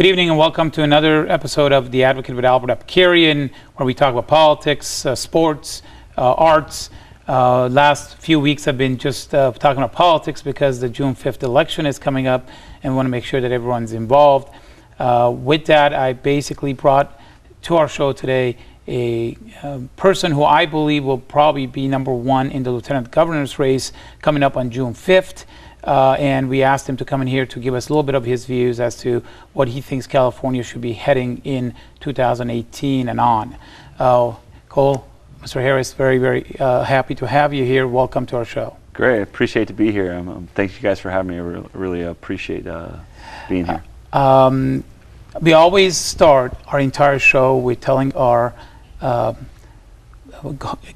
Good evening and welcome to another episode of The Advocate with Albert Abkarian, where we talk about politics, sports, arts. Last few weeks have been just talking about politics because the June 5th election is coming up and we want to make sure that everyone's involved. With that, I basically brought to our show today a person who I believe will probably be number one in the lieutenant governor's race coming up on June 5th. And we asked him to come in here to give us a little bit of his views as to what he thinks California should be heading in 2018 and on. Cole, Mr. Harris, very, very happy to have you here. Welcome to our show. Great, I appreciate to be here. Thank you guys for having me. I really appreciate being here. We always start our entire show with telling our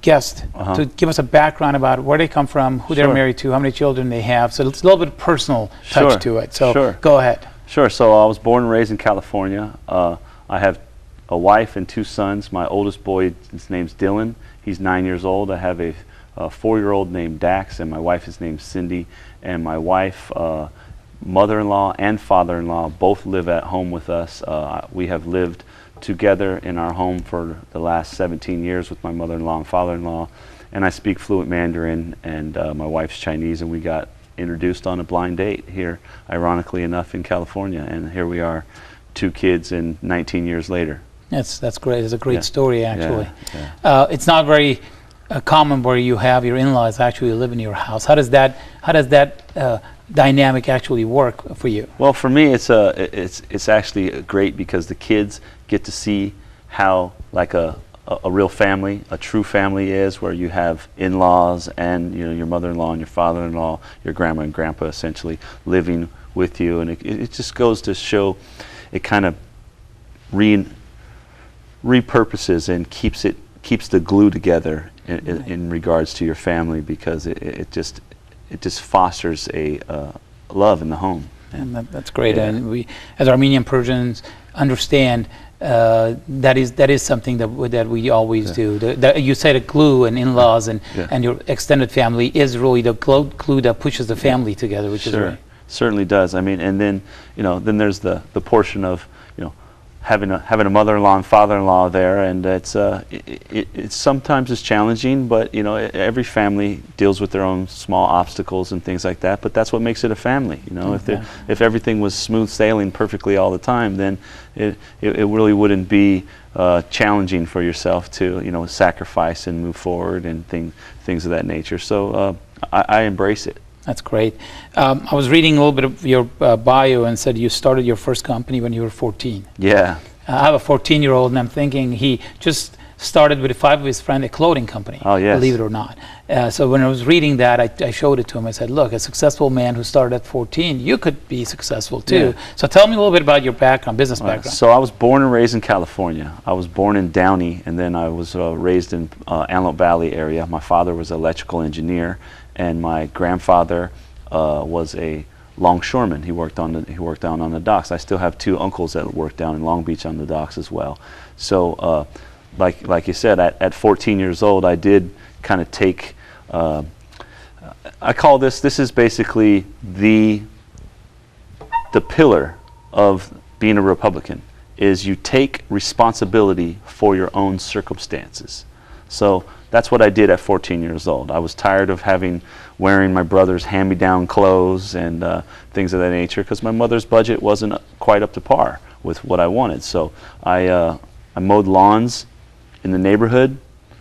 guest to give us a background about where they come from, who they're married to, how many children they have. So it's a little bit personal touch to it. So go ahead. Sure. So I was born and raised in California. I have a wife and two sons. My oldest boy, his name's Dylan. He's 9 years old. I have a 4-year-old named Dax, and my wife is named Cindy. And my wife, mother-in-law and father-in-law both live at home with us. We have lived together in our home for the last 17 years with my mother-in-law and father-in-law, and I speak fluent Mandarin, and my wife's Chinese, and we got introduced on a blind date here, ironically enough, in California, and here we are, 2 kids and 19 years later. That's great. It's a great story, actually. Yeah. It's not very common where you have your in-laws actually live in your house. How does that dynamic actually work for you? Well, for me, it's actually great because the kids get to see how like a real family, a true family is, where you have in-laws and your mother-in-law and your father-in-law, your grandma and grandpa essentially living with you, and it just goes to show it kind of repurposes and keeps the glue together in regards to your family, because it just fosters a love in the home. And that's great. Yeah. And we, as Armenian Persians, understand that is something that we always do. You say the glue and in-laws and your extended family is really the glue that pushes the family together, which is right. Certainly does. I mean, and then then there's the portion of having a mother-in-law and father-in-law there, and it's sometimes it's challenging, but every family deals with their own small obstacles and things like that. But that's what makes it a family. If everything was smooth sailing perfectly all the time, then it really wouldn't be challenging for yourself to sacrifice and move forward and things of that nature. So I embrace it. That's great. I was reading a little bit of your bio and said you started your first company when you were 14. Yeah. I have a 14-year-old, and I'm thinking he just started with 5 of his friends a clothing company. Oh, yes. Believe it or not. So when I was reading that, I showed it to him. I said, look, a successful man who started at 14, you could be successful too. Yeah. So tell me a little bit about your background, business background. So I was born and raised in California. I was born in Downey, and then I was raised in Antelope Valley area. My father was an electrical engineer, and my grandfather was a longshoreman. He worked down on the docks. I still have 2 uncles that work down in Long Beach on the docks as well. So like you said, at 14 years old, I did kind of take, I call this is basically the pillar of being a Republican, is you take responsibility for your own circumstances. So that's what I did at 14 years old. I was tired of wearing my brother's hand-me-down clothes and things of that nature, because my mother's budget wasn't quite up to par with what I wanted. So I mowed lawns in the neighborhood,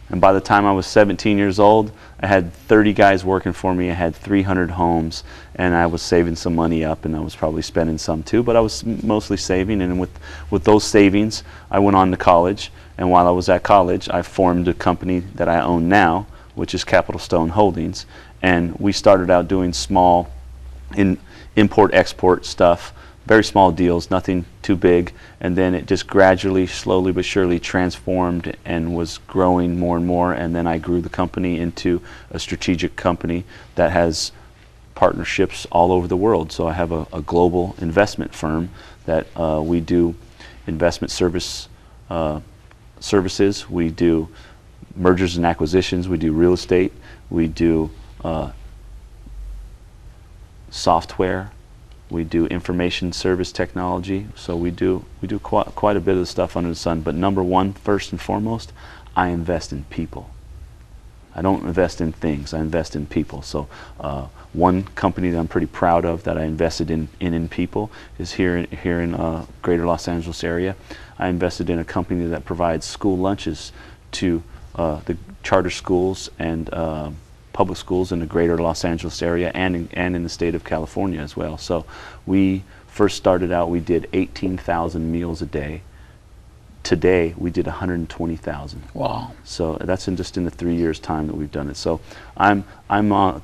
and by the time I was 17 years old, I had 30 guys working for me. I had 300 homes, and I was saving some money up, and I was probably spending some too, but I was mostly saving. And with those savings, I went on to college. And while I was at college, I formed a company that I own now, which is Capital Stone Holdings. And we started out doing small import-export stuff, very small deals, nothing too big. And then it just gradually, slowly but surely transformed and was growing more and more. And then I grew the company into a strategic company that has partnerships all over the world. So I have a global investment firm that we do investment services, we do mergers and acquisitions, we do real estate, we do software, We do information service technology. So we do quite a bit of the stuff under the sun. But number one, first and foremost, I invest in people. I don't invest in things. I invest in people. So one company that I'm pretty proud of that I invested in people is here in Greater Los Angeles area. I invested in a company that provides school lunches to the charter schools and public schools in the Greater Los Angeles area and in the state of California as well. So we first started out, we did 18,000 meals a day. Today we did 120,000. Wow. So that's just in the 3 years time that we've done it. So I'm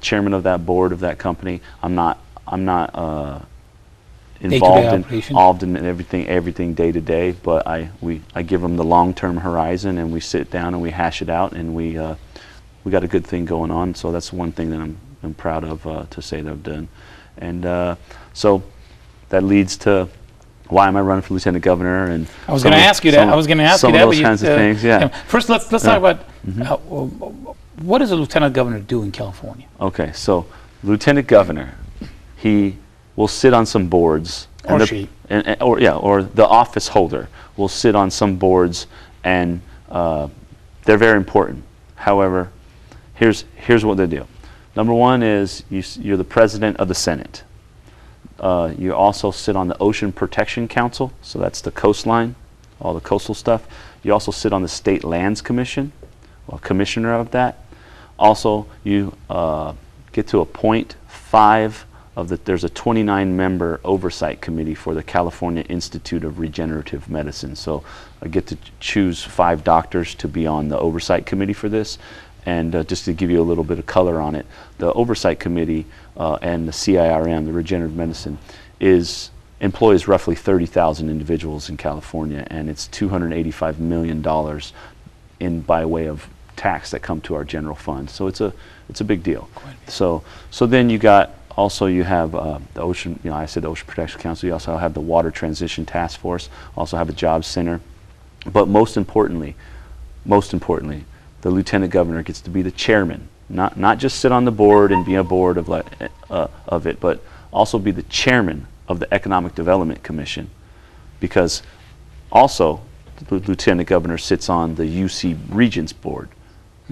chairman of that board of that company. I'm not involved in everything day to day, but I give them the long-term horizon, and we sit down and we hash it out, and we got a good thing going on. So that's one thing that I'm proud of to say that I've done. And so that leads to why am I running for lieutenant governor? And I was going to ask you that. Some of those kinds of things. Yeah. First, let's talk about what does a lieutenant governor do in California? Okay, so lieutenant governor, he will sit on some boards, Or the office holder will sit on some boards, and they're very important. However, here's what they do. Number one is you're the president of the Senate. You also sit on the Ocean Protection Council, so that's the coastline, all the coastal stuff. You also sit on the State Lands Commission, commissioner of that. Also, you get to appoint there's a 29-member oversight committee for the California Institute of Regenerative Medicine. So I get to choose 5 doctors to be on the oversight committee for this. And just to give you a little bit of color on it, the Oversight Committee and the CIRM, the Regenerative Medicine, employs roughly 30,000 individuals in California, and it's $285 million by way of tax that come to our general fund. So it's a big deal. So then you have the Ocean, I said the Ocean Protection Council. You also have the Water Transition Task Force. Also have a Jobs Center. But most importantly, the lieutenant governor gets to be the chairman, not just sit on the board and be a board of it, but also be the chairman of the Economic Development Commission, because also the lieutenant governor sits on the UC Regents Board.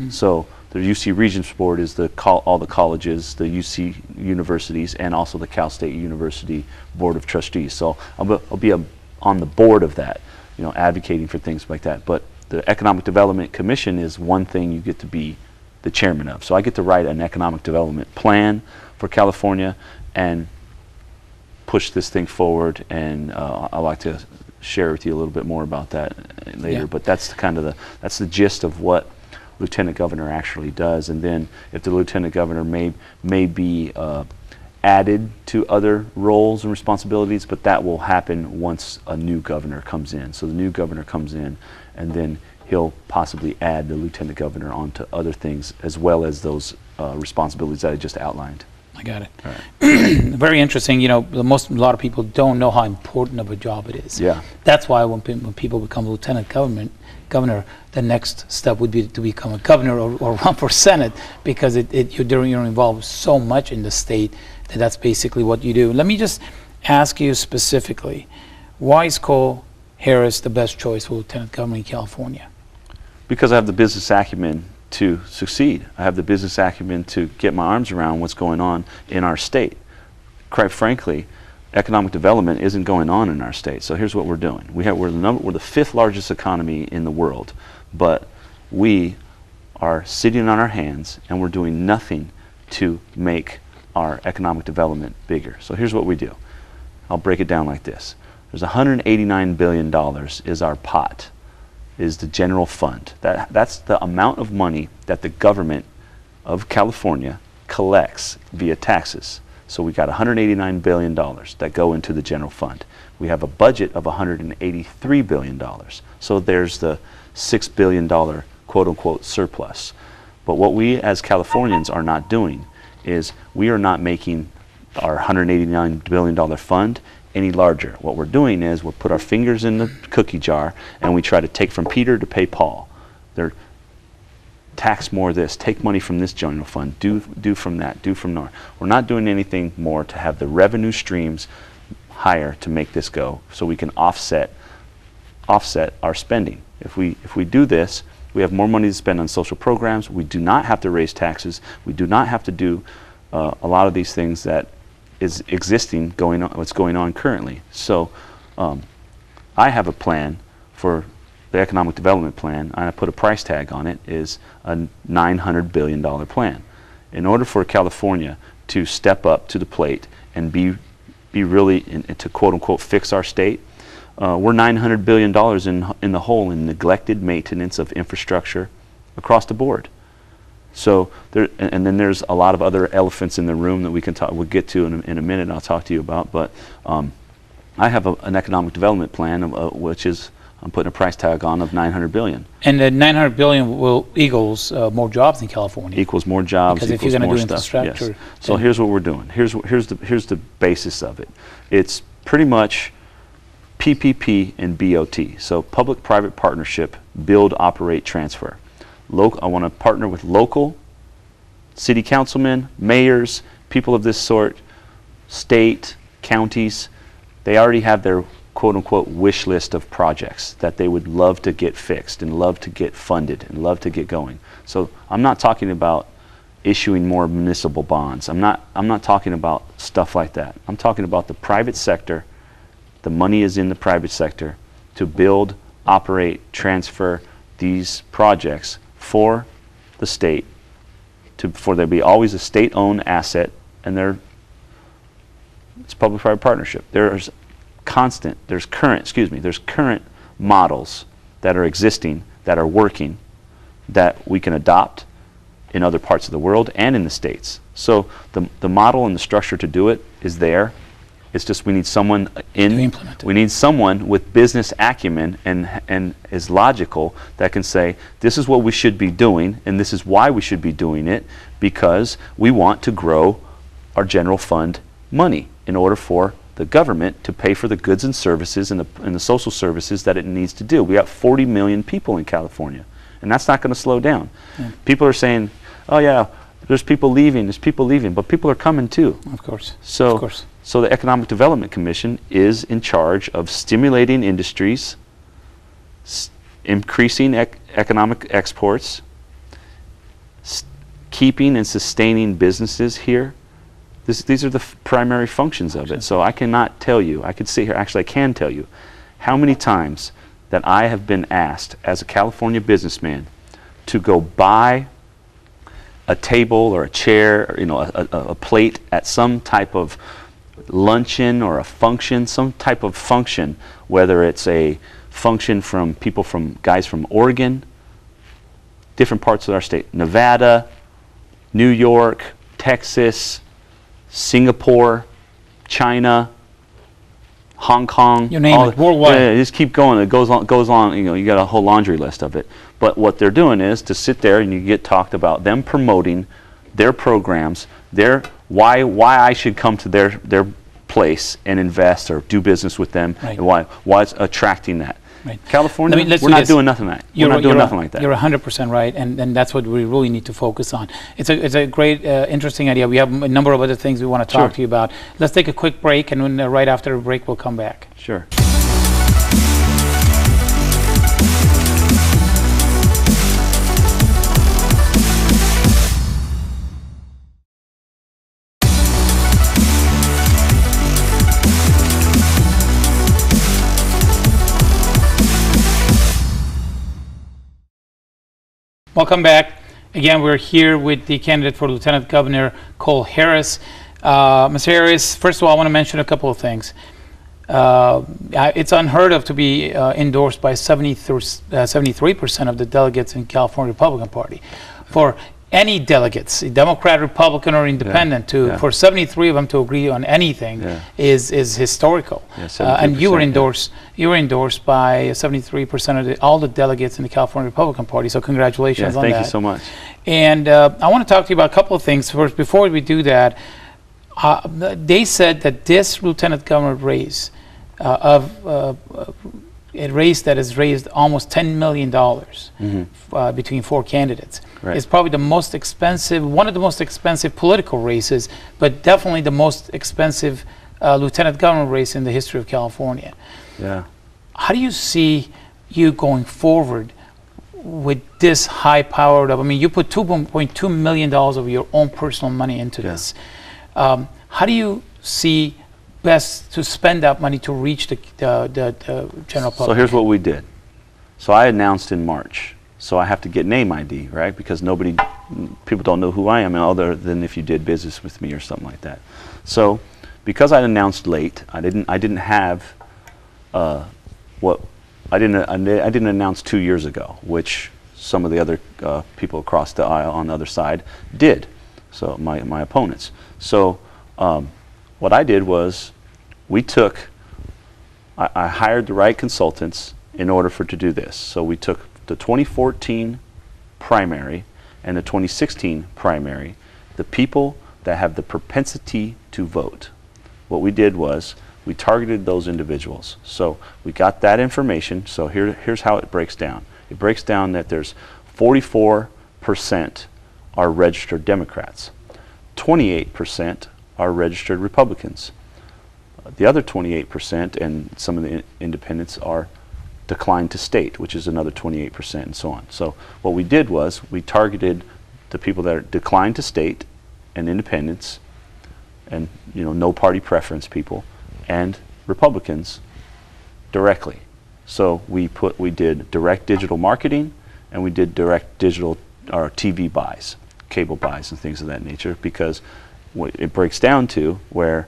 So the UC Regents Board is all the colleges, the UC universities, and also the Cal State University Board of Trustees. So I'll be on the board of that, advocating for things like that. But the Economic Development Commission is one thing you get to be the chairman of. So I get to write an economic development plan for California and push this thing forward. And I'd like to share with you a little bit more about that later. Yeah. But that's that's the gist of what lieutenant governor actually does. And then if the lieutenant governor may be added to other roles and responsibilities, but that will happen once a new governor comes in. So the new governor comes in, and then he'll possibly add the lieutenant governor onto other things as well as those responsibilities that I just outlined. I got it. All right. Very interesting. A lot of people don't know how important of a job it is. Yeah. That's why when people become lieutenant governor, the next step would be to become a governor or run for Senate, because you're involved so much in the state that's basically what you do. Let me just ask you specifically, why is Cole Harris the best choice for lieutenant governor in California? Because I have the business acumen to succeed. I have the business acumen to get my arms around what's going on in our state. Quite frankly, economic development isn't going on in our state. So here's what we're doing. We're the 5th largest economy in the world, but we are sitting on our hands and we're doing nothing to make our economic development bigger. So here's what we do. I'll break it down like this. There's $189 billion is our pot, is the general fund. That's the amount of money that the government of California collects via taxes. So we got $189 billion that go into the general fund. We have a budget of $183 billion. So there's the $6 billion quote-unquote surplus. But what we as Californians are not doing is we are not making our $189 billion fund any larger. What we're doing is we'll put our fingers in the cookie jar and we try to take from Peter to pay Paul. tax more this, take money from this general fund, do from that, do from there. We're not doing anything more to have the revenue streams higher to make this go, so we can offset our spending. If we do this, we have more money to spend on social programs. We do not have to raise taxes. We do not have to do a lot of these things that is existing what's going on currently. So I have a plan for the economic development plan, and I put a price tag on it, is a $900 billion plan. In order for California to step up to the plate and be really, to quote unquote fix our state, we're $900 billion in the hole in neglected maintenance of infrastructure across the board. So and then there's a lot of other elephants in the room that we'll get to in a minute. I'll talk to you about. But I have an economic development plan, which is I'm putting a price tag on of $900 billion. And the $900 billion equals more jobs in California. Equals more jobs. Because if you're going to do infrastructure, yes. So here's what we're doing. Here's the basis of it. It's pretty much PPP and BOT. So public-private partnership, build, operate, transfer. I want to partner with local city councilmen, mayors, people of this sort, state, counties. They already have their quote-unquote wish list of projects that they would love to get fixed and love to get funded and love to get going. So I'm not talking about issuing more municipal bonds. I'm not talking about stuff like that. I'm talking about the private sector. The money is in the private sector to build, operate, transfer these projects for the state, for there be always a state-owned asset, and it's public-private partnership. There's current models that are existing, that are working, that we can adopt in other parts of the world and in the States. So the model and the structure to do it is there. It's just we need someone we need someone with business acumen and is logical that can say, this is what we should be doing, and this is why we should be doing it, because we want to grow our general fund money in order for the government to pay for the goods and services and the social services that it needs to do. We got 40 million people in California, and that's not going to slow down. Yeah. People are saying, oh yeah, there's people leaving, but people are coming too. Of course. So the Economic Development Commission is in charge of stimulating industries, increasing economic exports, keeping and sustaining businesses here. These are the primary functions of it. So I cannot tell you, I could sit here, actually I can tell you, how many times that I have been asked as a California businessman to go buy a table or a chair, or, a plate at some type of luncheon or a function, some type of function, whether it's a function from guys from Oregon, different parts of our state, Nevada, New York, Texas, Singapore, China, Hong Kong. You name it, worldwide. Yeah, just keep going. It goes on. You got a whole laundry list of it. But what they're doing is to sit there and you get talked about them promoting their programs, why I should come to their place and invest or do business with them, right. And why it's attracting that. Right. California, we're not doing nothing like that. We're not doing nothing like that. You're 100% right, and that's what we really need to focus on. It's a great, interesting idea. We have a number of other things we want to talk to you about. Let's take a quick break, and when, right after the break, we'll come back. Sure. Welcome back. Again, we're here with the candidate for Lieutenant Governor, Cole Harris. Mr. Harris, first of all, I want to mention a couple of things. It's unheard of to be endorsed by 73% of the delegates in California Republican Party. For any delegates, Democrat, Republican, or Independent, for 73 of them to agree on anything is historical. And you were endorsed. You were endorsed by 73% of all the delegates in the California Republican Party. So congratulations on that. Thank you so much. And I want to talk to you about a couple of things. First, before we do that, they said that this lieutenant governor race a race that has raised almost $10 million between 4 candidates. Right. It's probably the most expensive, one of the most expensive political races, but definitely the most expensive lieutenant governor race in the history of California. Yeah. How do you see you going forward with this high-powered, I mean, you put $2.2 million of your own personal money into this. How do you see best to spend that money to reach the general public? So here's what we did. So I announced in March. So I have to get name ID, right? Because people don't know who I am other than if you did business with me or something like that. So because I announced late, I didn't have I didn't announce 2 years ago, which some of the other people across the aisle on the other side did. So my opponents. So what I did was I hired the right consultants in order to do this. So we took the 2014 primary and the 2016 primary, the people that have the propensity to vote. What we did was we targeted those individuals. So we got that information. So here's how it breaks down. It breaks down that there's 44% are registered Democrats. 28% are registered Republicans. The other 28% and some of the independents are declined to state, which is another 28% and so on. So what we did was we targeted the people that are declined to state and independents and no party preference people and Republicans directly. So we did direct digital marketing and we did direct digital or TV buys, cable buys and things of that nature, because it breaks down to where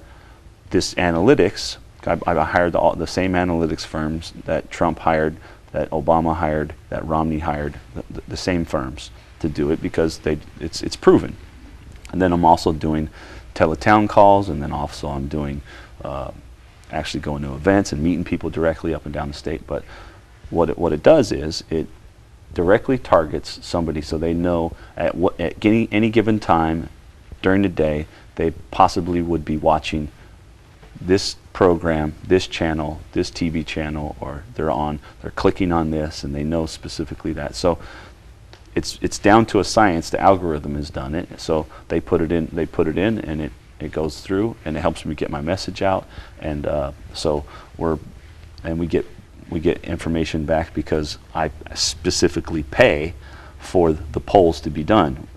this analytics, I hired the same analytics firms that Trump hired, that Obama hired, that Romney hired, the same firms to do it because it's proven. And then I'm also doing teletown calls, and then also I'm doing actually going to events and meeting people directly up and down the state. But what it does is it directly targets somebody so they know at any given time during the day they possibly would be watching this program, this channel, this TV channel, or they're clicking on this and they know specifically that. So it's down to a science. The algorithm has done it. So they put it in and it goes through and it helps me get my message out. And so we get information back because I specifically pay for the polls to be done,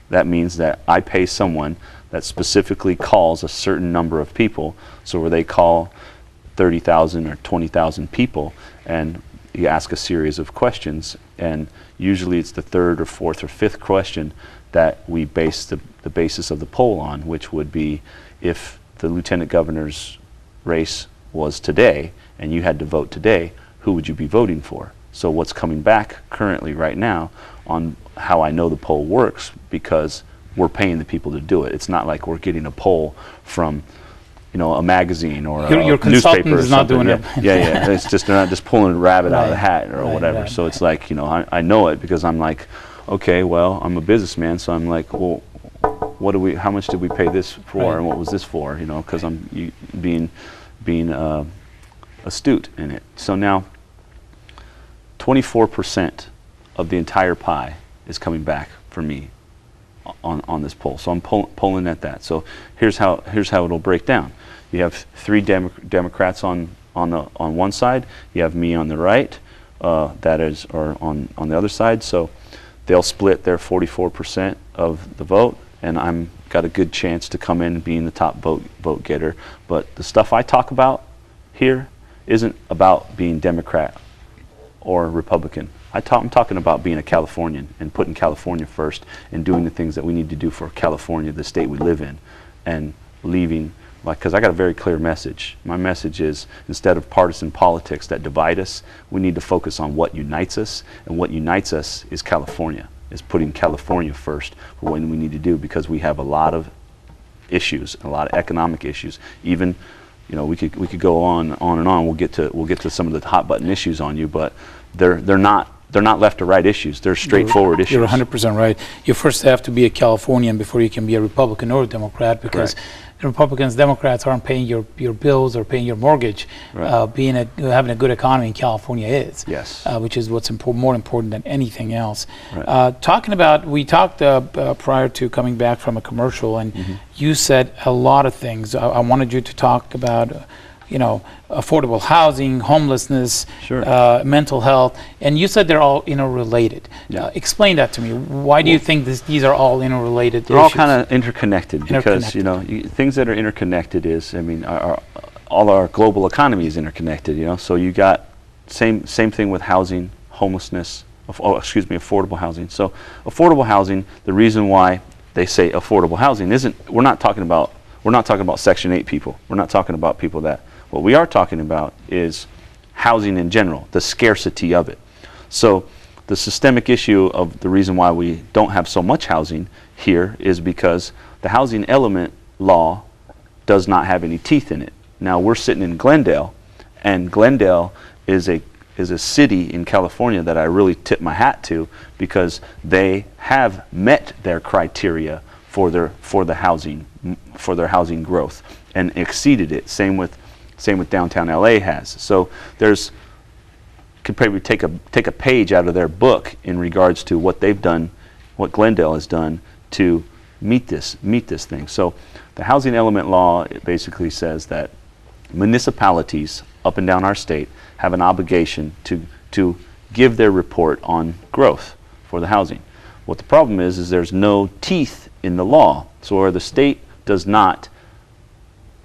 that means that I pay someone that specifically calls a certain number of people. So where they call 30,000 or 20,000 people and you ask a series of questions, and usually it's the third or fourth or fifth question that we base the basis of the poll on, which would be if the lieutenant governor's race was today and you had to vote today, who would you be voting for? So what's coming back currently right now on how I know the poll works, because we're paying the people to do it. It's not like we're getting a poll from a magazine or your a newspaper or is not something. doing it. Yeah. It's just they're not just pulling a rabbit out of the Right. hat or whatever. Right. So it's like I know it because I'm like, okay, well, I'm a businessman, so I'm like, well, how much did we pay this for, Right. and what was this for? Because I'm being astute in it. So now 24% of the entire pie is coming back for me on this poll. So I'm polling at that. So here's how it'll break down. You have 3 Democrats on one side. You have me on the right, or on the other side. So they'll split their 44% of the vote, and I'm got a good chance to come in being the top vote getter. But the stuff I talk about here isn't about being Democrat or Republican. I'm talking about being a Californian and putting California first and doing the things that we need to do for California, the state we live in, and leaving, because I got a very clear message. My message is, instead of partisan politics that divide us, we need to focus on what unites us, and what unites us is California, is putting California first for what we need to do, because we have a lot of issues, a lot of economic issues. Even, we could go on and on. We'll get to some of the hot button issues on you, but they're not they're not left or right issues. They're straightforward issues. You're 100% right. You first have to be a Californian before you can be a Republican or a Democrat, because the Republicans, Democrats aren't paying your bills or paying your mortgage. Right. Having a good economy in California is, Yes. which is what's more important than anything else. Right. We talked prior to coming back from a commercial, and you said a lot of things. I wanted you to talk about affordable housing, homelessness, Sure. Mental health, and you said they're all interrelated. Yeah. Explain that to me. Why do you think these are all interrelated They're all issues? kind of interconnected, because things that are interconnected is, all our global economy is interconnected. So you got same thing with housing, homelessness. Affordable housing. So affordable housing. The reason why they say affordable housing isn't. We're not talking about Section 8 people. We're not talking about people that. What we are talking about is housing in general, the scarcity of it. So the systemic issue of the reason why we don't have so much housing here is because the housing element law does not have any teeth in it. Now, we're sitting in Glendale, and Glendale is a city in California that I really tip my hat to, because they have met their criteria for their housing growth and exceeded it. Same with downtown LA has. So could probably take a page out of their book in regards to what they've done, what Glendale has done to meet this thing. So the housing element law, it basically says that municipalities up and down our state have an obligation to give their report on growth for the housing. What the problem is there's no teeth in the law. So where the state does not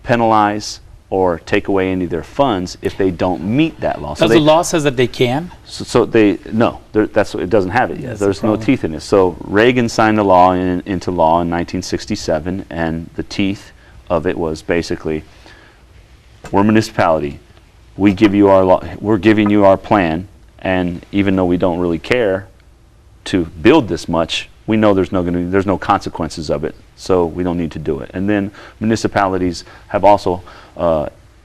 penalize or take away any of their funds if they don't meet that law. Does the law says that they can? It doesn't have it yet. There's no teeth in it. So Reagan signed the law into law in 1967, and the teeth of it was basically, we're a municipality. We're giving you our plan, and even though we don't really care to build this much, we know there's no consequences of it, so we don't need to do it. And then municipalities have also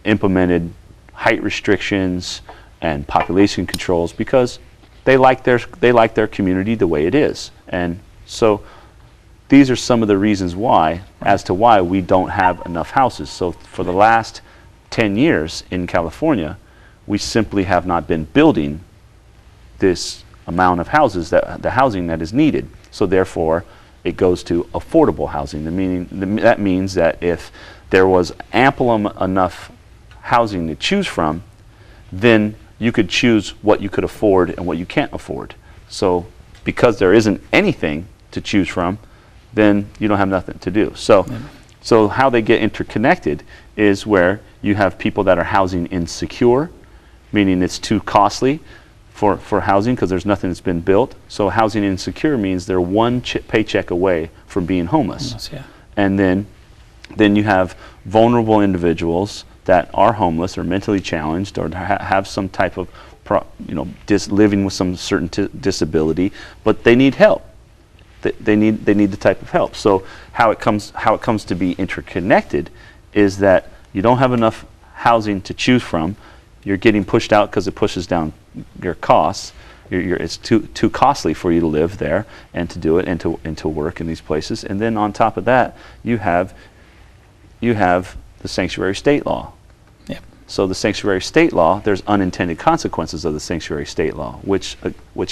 implemented height restrictions and population controls because they like their community the way it is. And so these are some of the reasons why we don't have enough houses. So for the last 10 years in California, we simply have not been building this amount of houses, the housing that is needed. So therefore, it goes to affordable housing. That means that if there was ample enough housing to choose from, then you could choose what you could afford and what you can't afford. So because there isn't anything to choose from, then you don't have nothing to do. So how they get interconnected is where you have people that are housing insecure, meaning it's too costly for housing because there's nothing that's been built. So housing insecure means they're one paycheck away from being homeless. And then you have vulnerable individuals that are homeless or mentally challenged or have some type of living with some certain disability, but they need help. They need the type of help. So how it comes to be interconnected is that you don't have enough housing to choose from. You're getting pushed out because it pushes down your costs. It's too costly for you to live there and to do it and to work in these places. And then on top of that, you have the sanctuary state law. Yep. So the sanctuary state law, there's unintended consequences of the sanctuary state law, which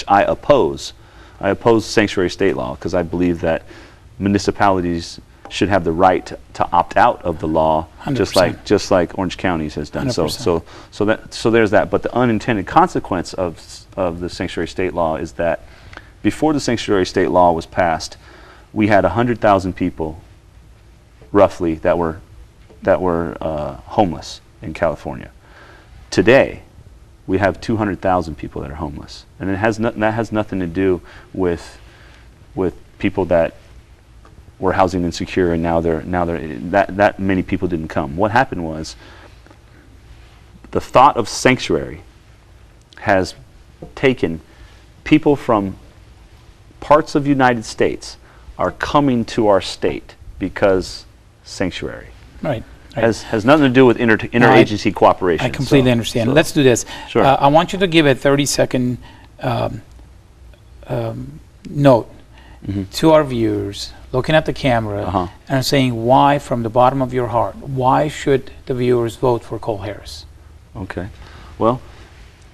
I oppose. I oppose sanctuary state law because I believe that municipalities should have the right to opt out of the law, 100%. just like Orange County has done. 100%. So there's that. But the unintended consequence of the sanctuary state law is that before the sanctuary state law was passed, we had 100,000 people, roughly, that were homeless in California. Today, we have 200,000 people that are homeless, and that has nothing to do with people that were housing insecure, and now that many people didn't come. What happened was the thought of sanctuary has taken people from parts of the United States are coming to our state because sanctuary. Right. Has nothing to do with interagency cooperation. I completely understand. Let's do this. Sure. I want you to give a 30-second note to our viewers, looking at the camera, and saying why, from the bottom of your heart, why should the viewers vote for Cole Harris? Okay. Well,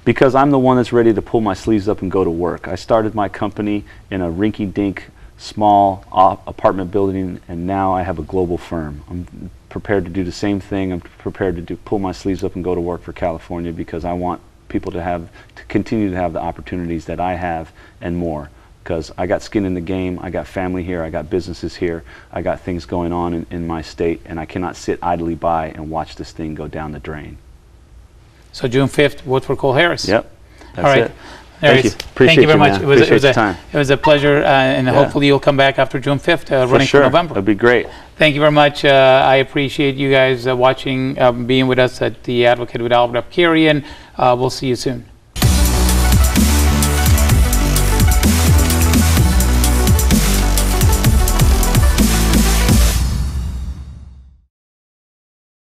because I'm the one that's ready to pull my sleeves up and go to work. I started my company in a rinky-dink, small apartment building, and now I have a global firm. I'm prepared to do the same thing. I'm prepared to pull my sleeves up and go to work for California, because I want people to continue to have the opportunities that I have and more. Because I got skin in the game, I got family here, I got businesses here, I got things going on in my state, and I cannot sit idly by and watch this thing go down the drain. So June 5th, vote for Cole Harris. Yep, that's All right. it. Thank you. Appreciate Thank you very much. Man. It was a pleasure, and hopefully you'll come back after June 5th, running for November. That'd be great. Thank you very much. I appreciate you guys watching, being with us at the Advocate with Albert Abkarian. We'll see you soon.